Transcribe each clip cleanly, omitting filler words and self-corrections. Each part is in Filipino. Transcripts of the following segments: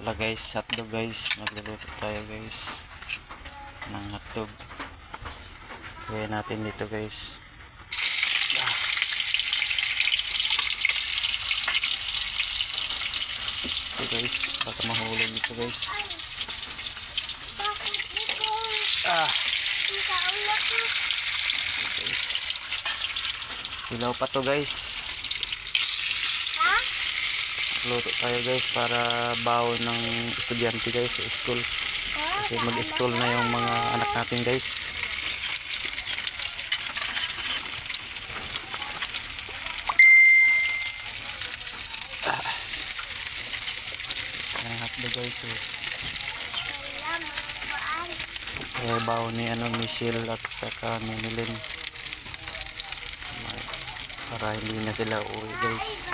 Wala guys, hotdog guys. Magluluto tayo guys ng hotdog. Gawin natin dito guys. Ito guys, baka mahulog dito guys. Ilaw pa to guys. Luto tayo guys para baon ng estudyante guys sa school. Kasi mag-school na yung mga anak natin guys. Ang hotdog guys. Baon ni Michelle at saka ni Milen. Para hindi na sila uwi guys.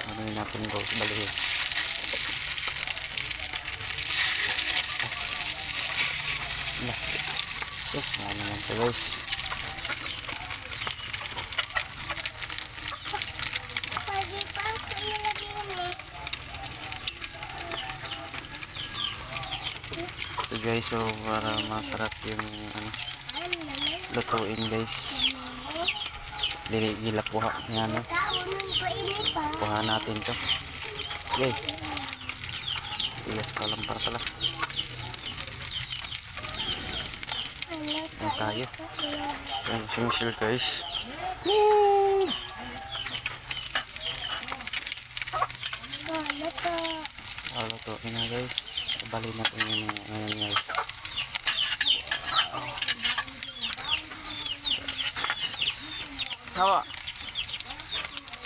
Ano natin guys, balik. Sus na naman ito guys. Ito guys, so para masarap yung lutuin guys. Gila kuha yan, kuha natin to. Okay, tigas pa lang para pala ang tayo. Yan si Michelle guys. Lutuin na guys. Bali natin yung ngayon guys. Hawa.